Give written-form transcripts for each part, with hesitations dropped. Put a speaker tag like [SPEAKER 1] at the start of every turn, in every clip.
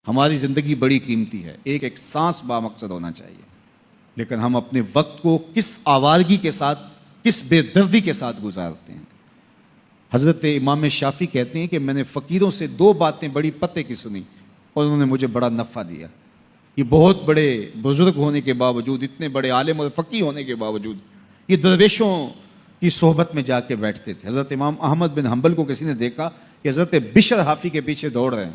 [SPEAKER 1] ہماری زندگی بڑی قیمتی ہے، ایک سانس بامقصد ہونا چاہیے، لیکن ہم اپنے وقت کو کس آوارگی کے ساتھ، کس بے دردی کے ساتھ گزارتے ہیں۔ حضرت امام شافعی کہتے ہیں کہ میں نے فقیروں سے 2 باتیں بڑی پتے کی سنی اور انہوں نے مجھے بڑا نفع دیا۔ یہ بہت بڑے بزرگ ہونے کے باوجود، اتنے بڑے عالم اور فقیہ ہونے کے باوجود، یہ درویشوں کی صحبت میں جا کے بیٹھتے تھے۔ حضرت امام احمد بن حنبل کو کسی نے دیکھا کہ حضرت بشر حافی کے پیچھے دوڑ رہے ہیں،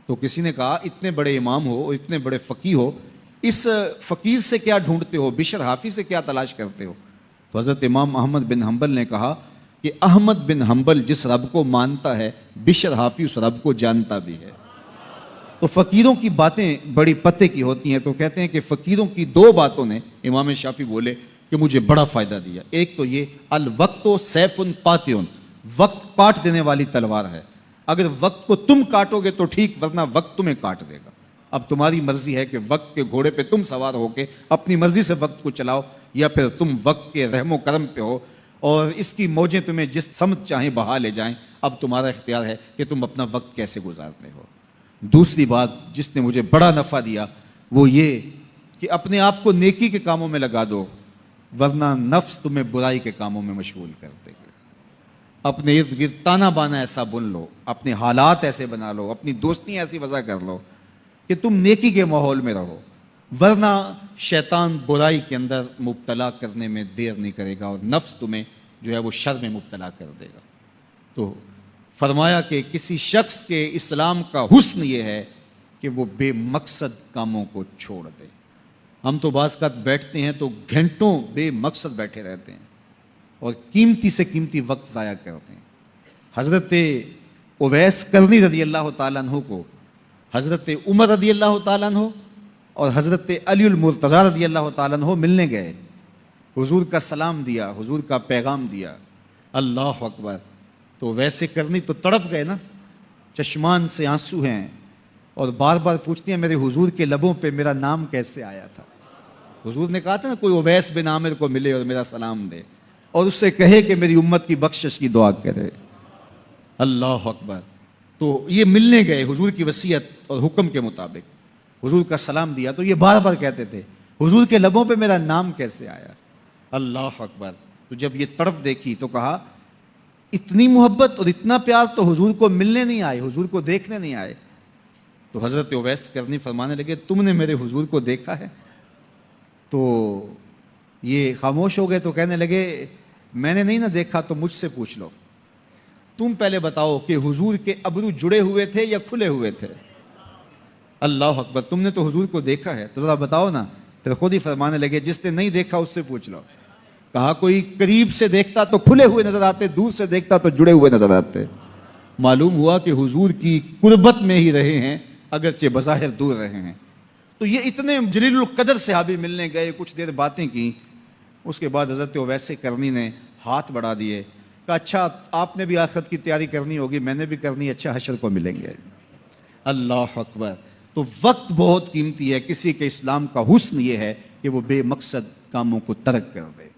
[SPEAKER 1] تو کسی نے کہا اتنے بڑے امام ہو اور اتنے بڑے فقیہ ہو، اس فقیر سے کیا ڈھونڈتے ہو، بشر حافی سے کیا تلاش کرتے ہو؟ تو حضرت امام احمد بن حنبل نے کہا کہ احمد بن حنبل جس رب کو مانتا ہے، بشر حافی اس رب کو جانتا بھی ہے۔ تو فقیروں کی باتیں بڑی پتے کی ہوتی ہیں، تو کہتے ہیں کہ فقیروں کی 2 باتوں نے، امام شافعی بولے، کہ مجھے بڑا فائدہ دیا۔ ایک تو یہ الوقت سیف قاطع، وقت کاٹ دینے والی تلوار ہے، اگر وقت کو تم کاٹو گے تو ٹھیک، ورنہ وقت تمہیں کاٹ دے گا۔ اب تمہاری مرضی ہے کہ وقت کے گھوڑے پہ تم سوار ہو کے اپنی مرضی سے وقت کو چلاؤ، یا پھر تم وقت کے رحم و کرم پہ ہو اور اس کی موجیں تمہیں جس سمت چاہیں بہا لے جائیں۔ اب تمہارا اختیار ہے کہ تم اپنا وقت کیسے گزارتے ہو۔ دوسری بات جس نے مجھے بڑا نفع دیا وہ یہ کہ اپنے آپ کو نیکی کے کاموں میں لگا دو، ورنہ نفس تمہیں برائی کے کاموں میں مشغول کر دے گا۔ اپنے ارد گرد تانا بانا ایسا بن لو، اپنے حالات ایسے بنا لو، اپنی دوستیاں ایسی وضع کر لو کہ تم نیکی کے ماحول میں رہو، ورنہ شیطان برائی کے اندر مبتلا کرنے میں دیر نہیں کرے گا اور نفس تمہیں جو ہے وہ شر میں مبتلا کر دے گا۔ تو فرمایا کہ کسی شخص کے اسلام کا حسن یہ ہے کہ وہ بے مقصد کاموں کو چھوڑ دے۔ ہم تو بعض اوقات بیٹھتے ہیں تو گھنٹوں بے مقصد بیٹھے رہتے ہیں اور قیمتی سے قیمتی وقت ضائع کرتے ہیں۔ حضرت اویس کرنی رضی اللہ تعالیٰ عنہ کو حضرت عمر رضی اللہ تعالیٰ عنہ اور حضرت علی المرتضیٰ رضی اللہ تعالیٰ عنہ ملنے گئے، حضور کا سلام دیا، حضور کا پیغام دیا، اللہ اکبر۔ تو ویسے کرنی تو تڑپ گئے نا، چشمان سے آنسو ہیں اور بار بار پوچھتی ہیں میرے حضور کے لبوں پہ میرا نام کیسے آیا تھا۔ حضور نے کہا تھا نا کوئی اویس بن عامر کو ملے اور میرا سلام دے اور اس سے کہے کہ میری امت کی بخشش کی دعا کرے، اللہ اکبر۔ تو یہ ملنے گئے حضور کی وصیت اور حکم کے مطابق، حضور کا سلام دیا، تو یہ بار بار کہتے تھے حضور کے لبوں پہ میرا نام کیسے آیا، اللہ اکبر۔ تو جب یہ تڑپ دیکھی تو کہا اتنی محبت اور اتنا پیار تو حضور کو ملنے نہیں آئے، حضور کو دیکھنے نہیں آئے۔ تو حضرت اویس کرنی فرمانے لگے تم نے میرے حضور کو دیکھا ہے؟ تو یہ خاموش ہو گئے، تو کہنے لگے میں نے نہیں نہ دیکھا تو مجھ سے پوچھ لو، تم پہلے بتاؤ کہ حضور کے ابرو جڑے ہوئے تھے یا کھلے ہوئے تھے؟ اللہ اکبر، تم نے تو حضور کو دیکھا ہے تو ذرا بتاؤ نا۔ پھر خود ہی فرمانے لگے جس نے نہیں دیکھا اس سے پوچھ لو۔ کہا کوئی قریب سے دیکھتا تو کھلے ہوئے نظر آتے، دور سے دیکھتا تو جڑے ہوئے نظر آتے۔ معلوم ہوا کہ حضور کی قربت میں ہی رہے ہیں اگرچہ بظاہر دور رہے ہیں۔ تو یہ اتنے جلیل القدر صحابی ملنے گئے، کچھ دیر باتیں کی، اس کے بعد حضرت اویس کرنی نے ہاتھ بڑھا دیے، کہا اچھا آپ نے بھی آخرت کی تیاری کرنی ہوگی، میں نے بھی کرنی، اچھا حشر کو ملیں گے۔ اللہ اکبر۔ تو وقت بہت قیمتی ہے، کسی کے اسلام کا حسن یہ ہے کہ وہ بے مقصد کاموں کو ترک کر دے۔